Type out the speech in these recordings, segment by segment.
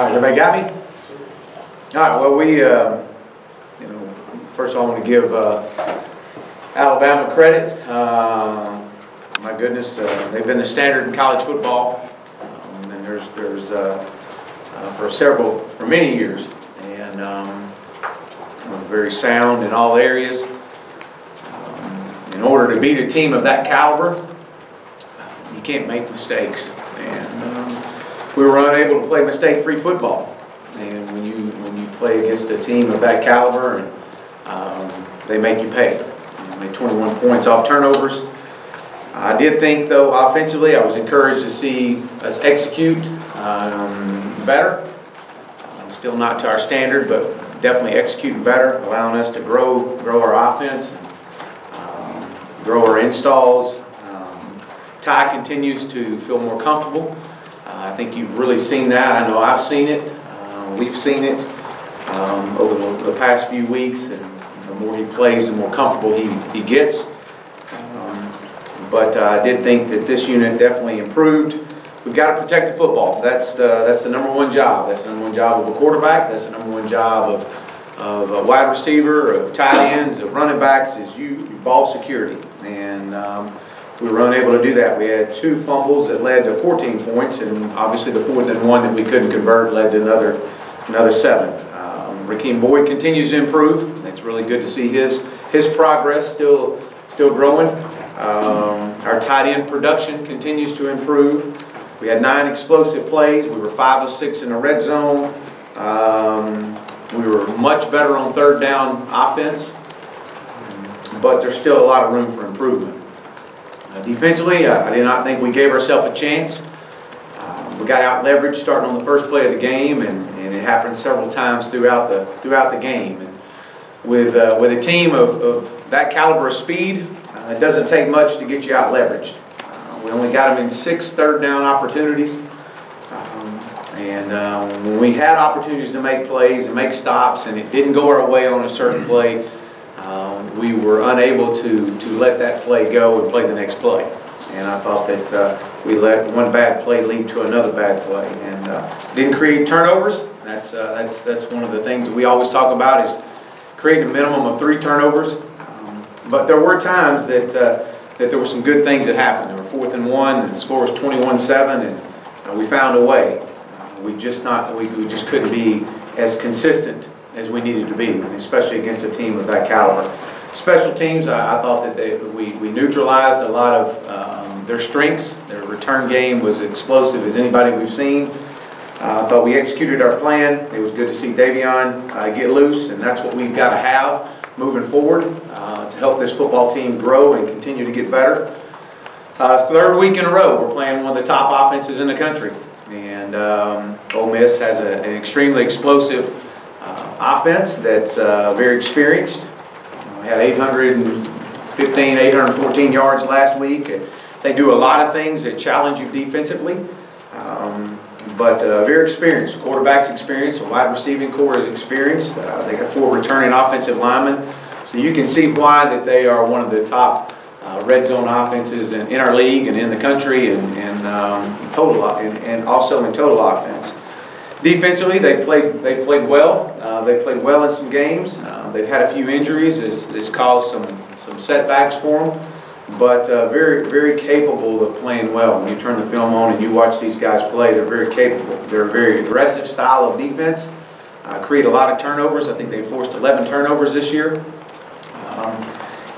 All right, everybody got me? All right, well, we, first of all, I want to give Alabama credit. My goodness, they've been the standard in college football, and for many years, and very sound in all areas. In order to beat a team of that caliber, you can't make mistakes, and we were unable to play mistake-free football. And when you play against a team of that caliber, and they make you pay. They made 21 points off turnovers. I did think, though, offensively, I was encouraged to see us execute better. Still not to our standard, but definitely executing better, allowing us to grow our offense, grow our installs. Ty continues to feel more comfortable. I think you've really seen that. I know I've seen it. We've seen it over the past few weeks, and the more he plays, the more comfortable he gets. But I did think that this unit definitely improved. We've got to protect the football. That's the number one job. That's the number one job of a quarterback. That's the number one job of a wide receiver, of tight ends, of running backs, is ball security. And we were unable to do that. We had 2 fumbles that led to 14 points, and obviously the 4th and 1 that we couldn't convert led to another 7. Rakeem Boyd continues to improve. It's really good to see his progress still growing. Our tight end production continues to improve. We had 9 explosive plays. We were 5 of 6 in the red zone. We were much better on 3rd down offense, but there's still a lot of room for improvement. Defensively, I did not think we gave ourselves a chance. We got out leveraged starting on the first play of the game, and it happened several times throughout the game. And with a team of that caliber of speed, it doesn't take much to get you out leveraged. We only got them in 6 3rd down opportunities, and when we had opportunities to make plays and make stops, and it didn't go our way on a certain play, we were unable to let that play go and play the next play. And I thought that we let one bad play lead to another bad play, and didn't create turnovers. That's one of the things that we always talk about, is creating a minimum of 3 turnovers. But there were times that there were some good things that happened. There were 4th and 1, and the score was 21-7, and we found a way. We just couldn't be as consistent as we needed to be, especially against a team of that caliber. Special teams, I thought that we neutralized a lot of their strengths. Their return game was explosive as anybody we've seen. I thought we executed our plan. It was good to see Davion get loose, and that's what we've got to have moving forward to help this football team grow and continue to get better. 3rd week in a row, we're playing one of the top offenses in the country, and Ole Miss has an extremely explosive offense that's very experienced. We had 814 yards last week. They do a lot of things that challenge you defensively, but very experienced. Quarterback's experienced, the wide receiving core is experienced. They got 4 returning offensive linemen, so you can see why that they are one of the top red zone offenses in our league and in the country, and also in total offense. Defensively, they've played well. They played well in some games. They've had a few injuries. This caused some setbacks for them, but very, very capable of playing well. When you turn the film on and you watch these guys play, they're very capable. They're a very aggressive style of defense. Create a lot of turnovers. I think they forced 11 turnovers this year,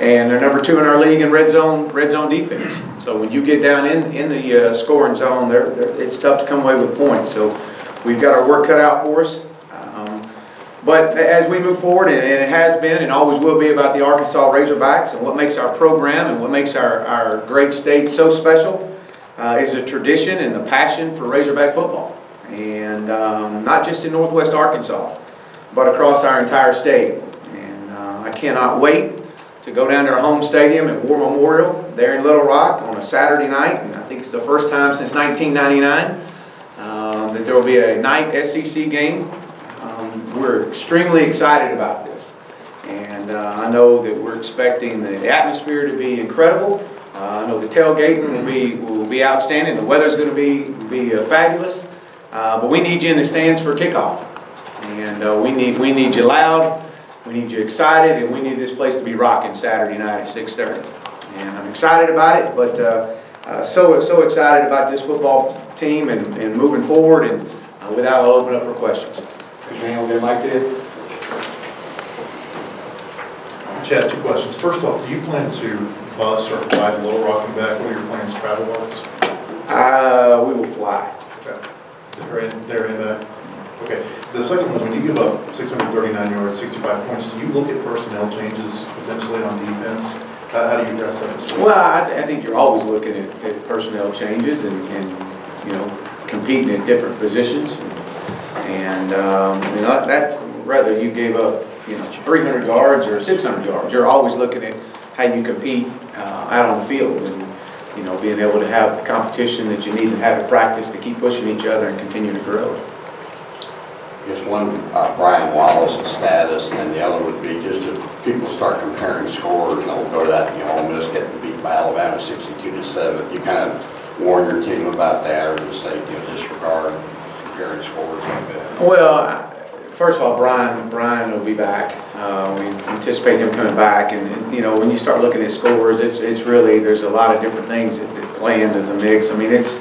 and they're number 2 in our league in red zone defense. So when you get down in the scoring zone, it's tough to come away with points. So we've got our work cut out for us. But as we move forward, and it has been and always will be about the Arkansas Razorbacks, and what makes our program and what makes our great state so special is the tradition and the passion for Razorback football. And not just in Northwest Arkansas, but across our entire state. And I cannot wait to go down to our home stadium at War Memorial there in Little Rock on a Saturday night. And I think it's the first time since 1999 that there will be a night SEC game. We're extremely excited about this, and I know that we're expecting the atmosphere to be incredible. I know the tailgating will be outstanding. The weather's going to be fabulous, But we need you in the stands for kickoff. And we need you loud, we need you excited, and we need this place to be rocking Saturday night at 6:30. And I'm excited about it, but so excited about this football team and moving forward. And with that, I'll open up for questions. Anyone would like to? Chad, 2 questions. First off, do you plan to bus or fly to Little Rock and back? What are your plans travel-wise? We will fly. Okay. There and back. Okay. The second one, when you give up 639 yards, 65 points, do you look at personnel changes potentially on defense? How do you address that? Well, I think you're always looking at personnel changes and you know, competing at different positions. And you know, that whether you gave up 300 yards or 600 yards, you're always looking at how you compete out on the field, and being able to have the competition that you need to have at practice to keep pushing each other and continue to grow. Just one, Brian Wallace's status, and then the other would be just if people start comparing scores, and they'll go to that, Ole Miss getting beat by Alabama 62-7. You kind of warn your team about that, or just say, disregard comparing scores like that. Well, first of all, Brian will be back. We anticipate him coming back, and when you start looking at scores, it's really, there's a lot of different things that play into the mix. I mean, it's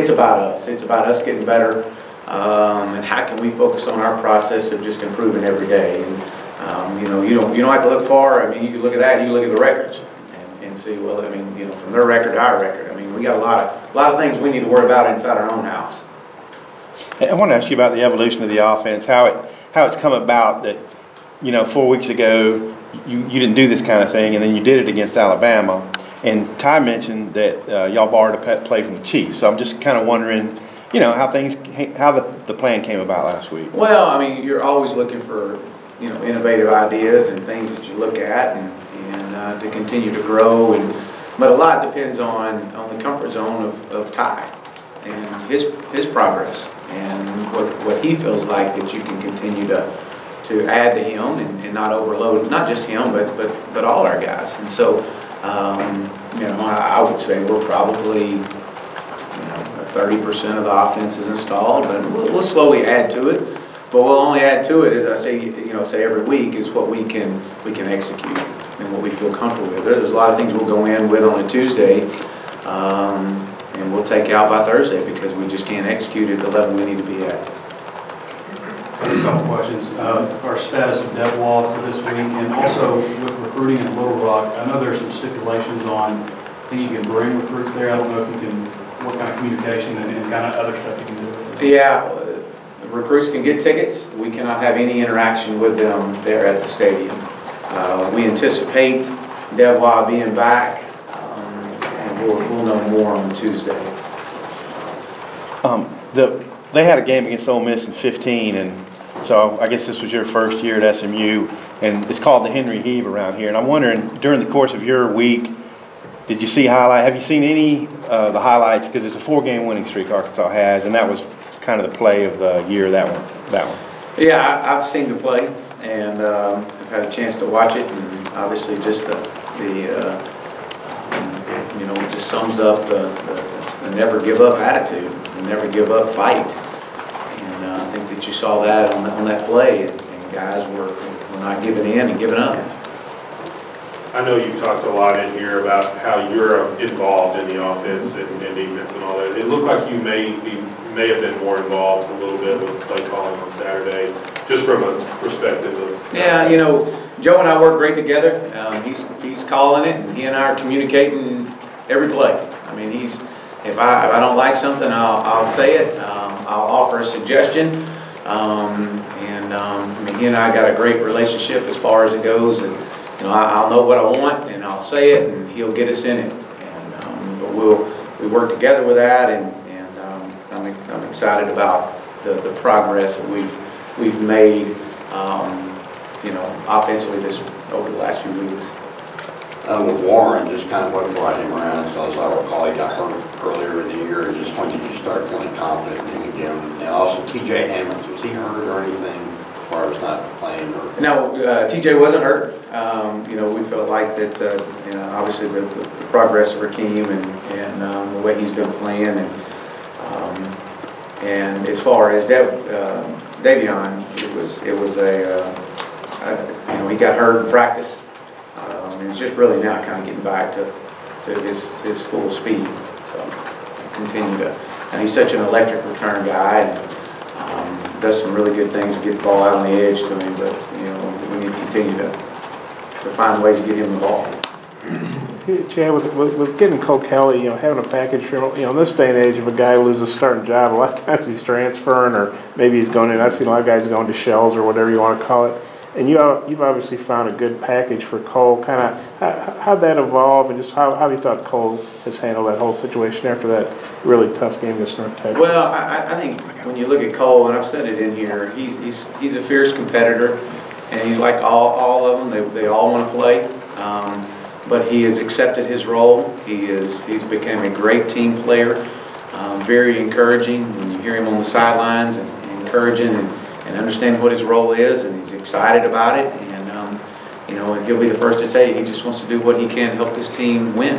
about us. It's about us getting better. And how can we focus on our process of just improving every day? And you don't have to look far. I mean, you can look at that. You can look at the records and see. Well, I mean, from their record to our record. I mean, we got a lot of things we need to worry about inside our own house. I want to ask you about the evolution of the offense. How it's come about that 4 weeks ago you didn't do this kind of thing, and then you did it against Alabama. And Ty mentioned that y'all borrowed a play from the Chiefs. So I'm just kind of wondering, how the plan came about last week. Well, I mean, you're always looking for, innovative ideas and things that you look at and to continue to grow. But a lot depends on the comfort zone of Ty and his progress and what he feels like that you can continue to add to him and not overload, not just him, but all our guys. And so, I would say we're probably 30% of the offense is installed, but we'll slowly add to it. But we'll only add to it, as I say every week, is what we can execute and what we feel comfortable with. There's a lot of things we'll go in with on a Tuesday, and we'll take out by Thursday because we just can't execute at the level we need to be at. A couple questions. Our status of depth wall for this week, and also with recruiting in Little Rock. I know there's some stipulations on, I think you can bring recruits there. I don't know if you can, what kind of communication and kind of other stuff you can do. Yeah, recruits can get tickets. We cannot have any interaction with them there at the stadium. We anticipate Devois being back, and we'll know more on Tuesday. They had a game against Ole Miss in 15, and so I guess this was your first year at SMU, and it's called the Henry Heave around here. And I'm wondering, during the course of your week, did you see have you seen any of the highlights? Because it's a 4-game winning streak Arkansas has, and that was kind of the play of the year, that one. Yeah, I've seen the play, and I've had a chance to watch it, and obviously just it just sums up the never give up attitude, the never give up fight. And I think that you saw that on that play, and guys were not giving in and giving up. I know you've talked a lot in here about how you're involved in the offense and defense and all that. It looked like you may have been more involved a little bit with play calling on Saturday, just from a perspective of. Yeah, Joe and I work great together. He's calling it, and he and I are communicating every play. I mean, if I don't like something, I'll say it. I'll offer a suggestion. I mean, he and I got a great relationship as far as it goes, and I'll know what I want, and I'll say it, and he'll get us in it. And but we work together with that, and I'm excited about the progress that we've made, offensively over the last few weeks. With Warren, just kind of what brought him around, so as I recall, he got hurt earlier in the year, and just when did you start feeling confident in him again? And also TJ Hammond, was he hurt or anything as far as not playing? Or? No, TJ wasn't hurt. We felt like that, obviously the progress of Rakeem and the way he's been playing, and And as far as Davion, it was he got hurt in practice. And it's just really now kind of getting back to his full speed. So continue to, and he's such an electric return guy, and does some really good things to get the ball out on the edge to him. But we need to continue to find ways to get him the ball. Chad, with getting Cole Kelly, having a package for him, in this day and age, if a guy loses a starting job, a lot of times he's transferring, or maybe he's going in. I've seen a lot of guys going to shells or whatever you want to call it. And you've obviously found a good package for Cole. Kind of how'd that evolve, and just how have you thought Cole has handled that whole situation after that really tough game against North Texas? Well, I think when you look at Cole, and I've said it in here, he's a fierce competitor, and he's like all of them. They all want to play. But he has accepted his role. He's become a great team player, very encouraging when you hear him on the sidelines, and encouraging and understanding what his role is, and he's excited about it. And and he'll be the first to tell you he just wants to do what he can to help this team win.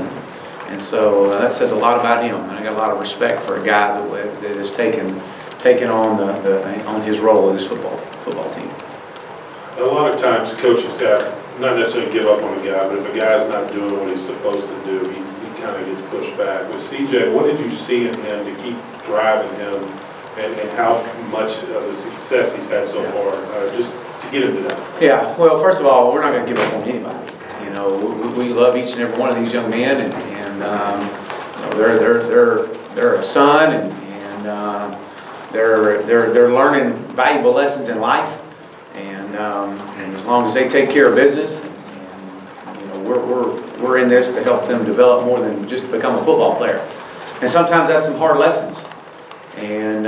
And so that says a lot about him. And I got a lot of respect for a guy that has taken on on his role in this football team. A lot of times, the coaching staff not necessarily give up on a guy, but if a guy's not doing what he's supposed to do, he kind of gets pushed back. With CJ, what did you see in him to keep driving him, and how much of the success he's had so far, just to get into that? Yeah, well, first of all, we're not going to give up on anybody. We love each and every one of these young men, and they're a son, and they're learning valuable lessons in life. And as long as they take care of business, and we're in this to help them develop more than just to become a football player. And sometimes that's some hard lessons, and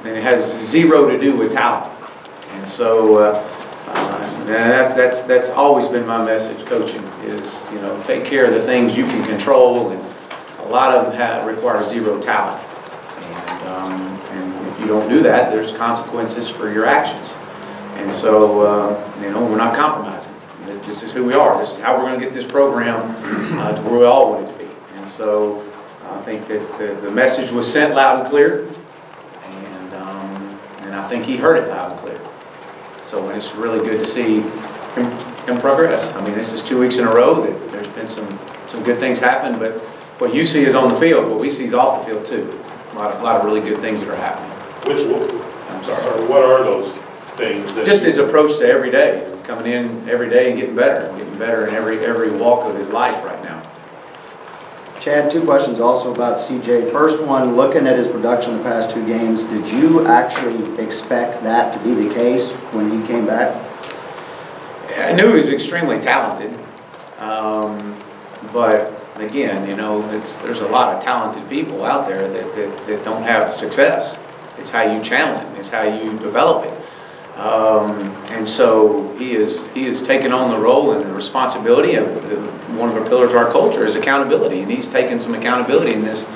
it has zero to do with talent. And so that's always been my message, coaching, is take care of the things you can control, and a lot of them require zero talent. And if you don't do that, there's consequences for your actions. And so, we're not compromising. This is who we are. This is how we're going to get this program to where we all want it to be. And so, I think that the message was sent loud and clear, and I think he heard it loud and clear. So, it's really good to see him progress. I mean, this is 2 weeks in a row that there's been some good things happen, but what you see is on the field. What we see is off the field too. A lot of really good things that are happening. I'm sorry. What are those things? Just his approach to every day, coming in every day and getting better in every walk of his life right now. Chad, 2 questions also about CJ. First one, looking at his production the past 2 games, did you actually expect that to be the case when he came back? I knew he was extremely talented, but again, there's a lot of talented people out there that don't have success. It's how you channel it. It's how you develop it. And so he is taken on the role and the responsibility of one of the pillars of our culture is accountability, and he's taken some accountability in this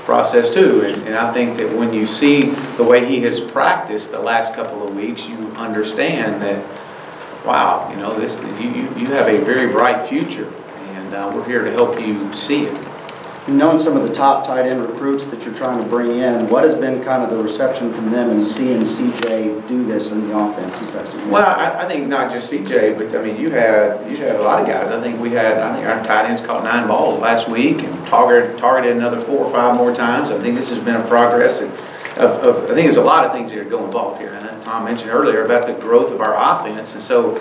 process too. And I think that when you see the way he has practiced the last couple of weeks, you understand that, wow, you have a very bright future, and we're here to help you see it. Knowing some of the top tight end recruits that you're trying to bring in, what has been kind of the reception from them in seeing CJ do this in the offense? Well, I think not just CJ, but I mean you had a lot of guys. I think our tight ends caught 9 balls last week and targeted another 4 or 5 more times. I think this has been a progress of I think there's a lot of things that are going involved here. And Tom mentioned earlier about the growth of our offense, and so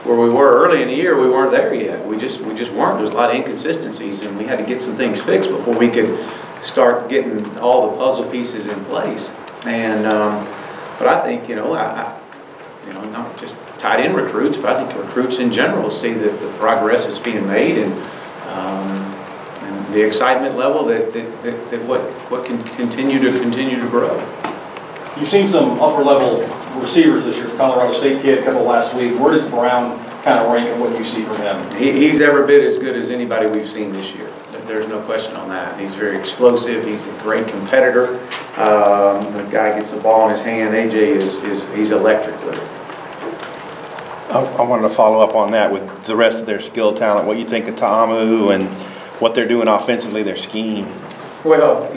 where we were early in the year, we weren't there yet. We just weren't. There was a lot of inconsistencies, and we had to get some things fixed before we could start getting all the puzzle pieces in place. And but I think not just tight end recruits, but I think recruits in general see that the progress is being made, and the excitement level that what can continue to grow. You've seen some upper-level receivers this year. Colorado State kid, a couple last week. Where does Brown kind of rank in what you see from him? He's every bit as good as anybody we've seen this year. There's no question on that. He's very explosive. He's a great competitor. The guy gets the ball in his hand. AJ he's electric with it. I wanted to follow up on that with the rest of their skill talent. What you think of Tamu and what they're doing offensively, their scheme? Well,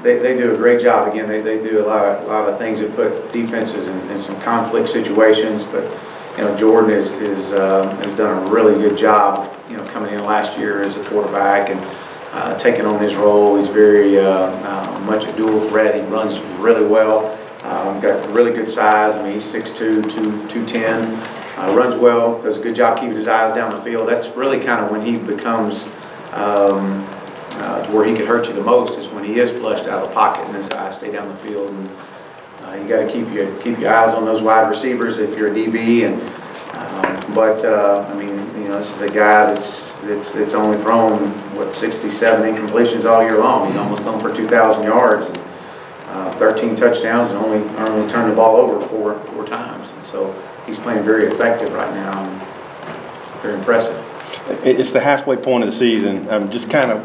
they do a great job. Again, they do a lot of things that put defenses in some conflict situations. But you know, Jordan has done a really good job. You know, coming in last year as a quarterback and taking on his role. He's very much a dual threat. He runs really well. Got really good size. I mean, he's 6'2", 210. Runs well. Does a good job keeping his eyes down the field. That's really kind of when he becomes to where he could hurt you the most, is when he is flushed out of the pocket and his eyes stay down the field. And you got to keep your eyes on those wide receivers if you're a DB. And I mean, you know, this is a guy that's only thrown 67 incompletions all year long. He's almost thrown for 2,000 yards. And, 13 touchdowns and only turned the ball over four times. And so he's playing very effective right now and very impressive. It's the halfway point of the season. Just kind of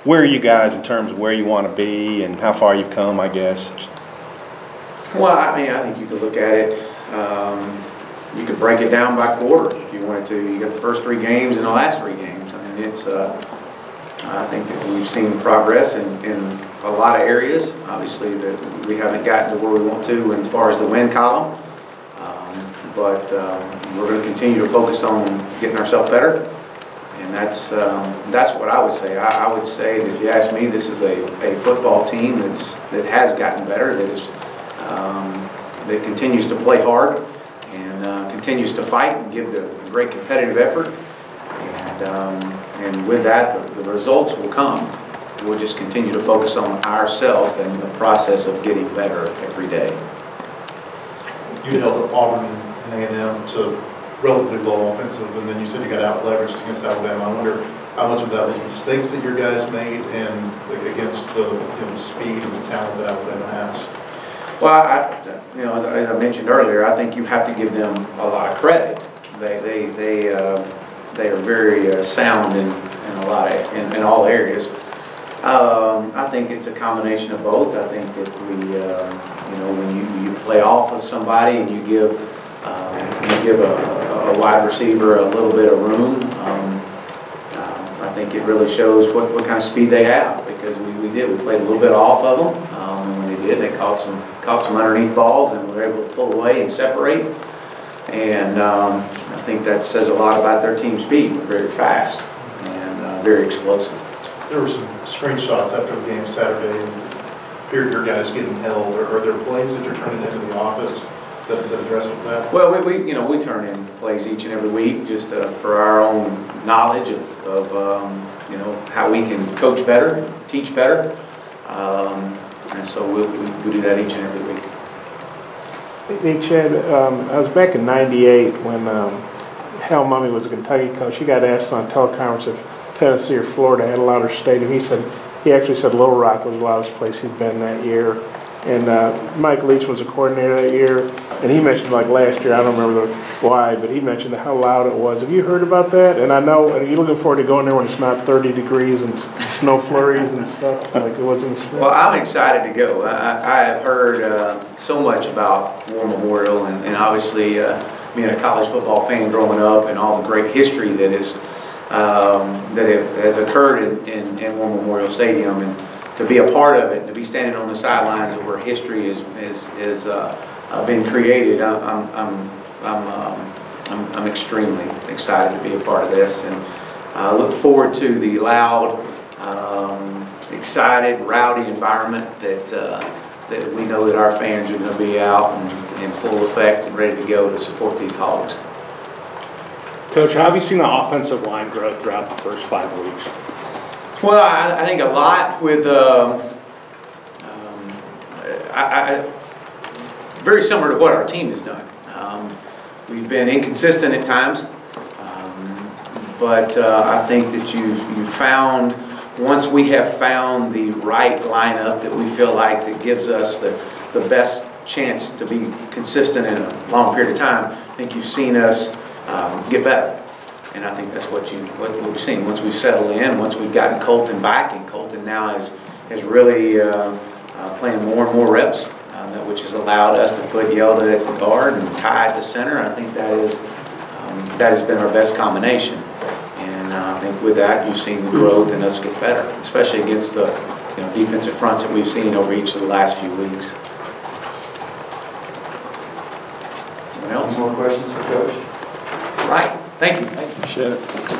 where are you guys in terms of where you want to be and how far you've come, I guess? Well, I mean, I think you could look at it. You could break it down by quarter if you wanted to. You got the first 3 games and the last 3 games. I mean, it's. I think that we've seen progress in a lot of areas. Obviously, that we haven't gotten to where we want to as far as the win column. But we're going to continue to focus on getting ourselves better, and that's what I would say. I would say that if you ask me, this is a football team that has gotten better, that continues to play hard and continues to fight and give the great competitive effort. And with that, the results will come. We'll just continue to focus on ourselves and the process of getting better every day. You held Auburn and A&M to relatively low offensive, and then you said you got out-leveraged against Alabama. I wonder how much of that was mistakes that your guys made and against the speed and the talent that Alabama has? Well, as I mentioned earlier, I think you have to give them a lot of credit. They are very sound in in all areas. I think it's a combination of both. I think that when you play off of somebody and you give a wide receiver a little bit of room, I think it really shows what kind of speed they have, because we played a little bit off of them, and when they did, they caught some underneath balls and were able to pull away and separate. And I think that says a lot about their team speed. They're very fast and very explosive. There were some screenshots after the game Saturday, and here your guys getting held. Are there plays that you're turning into the office that address with that? Well, we turn in plays each and every week just for our own knowledge of how we can coach better, teach better, and so we do that each and every week. Hey, Chad, I was back in '98 when Hal Mumme was a Kentucky coach. He got asked on a teleconference if Tennessee or Florida had a louder stadium. He actually said Little Rock was the loudest place he'd been that year. And Mike Leach was a coordinator that year, and he mentioned, like last year, I don't remember why, but he mentioned how loud it was. Have you heard about that? And I know, are you looking forward to going there when it's not 30 degrees and snow flurries and stuff like it was in the spring? Well, I'm excited to go. I have heard so much about War Memorial, and obviously being a college football fan growing up and all the great history that has occurred in War Memorial Stadium, and to be a part of it, to be standing on the sidelines where history has been created, I'm extremely excited to be a part of this, and I look forward to the loud, excited, rowdy environment that we know that our fans are going to be out in full effect and ready to go to support these Hogs. Coach, how have you seen the offensive line grow throughout the first 5 weeks? Well, I think a lot with very similar to what our team has done. We've been inconsistent at times, but I think that you've found, once we have found the right lineup that we feel like that gives us the best chance to be consistent in a long period of time, I think you've seen us get better. And I think that's what we've seen. Once we've settled in, once we've gotten Colton back, and Colton now is really playing more and more reps, which has allowed us to put Yeldon at the guard and Ty at the center. I think that has been our best combination. And I think with that, you've seen the growth and us get better, especially against the defensive fronts that we've seen over each of the last few weeks. Anyone else? More questions for Coach? Right, thank you. Appreciate it.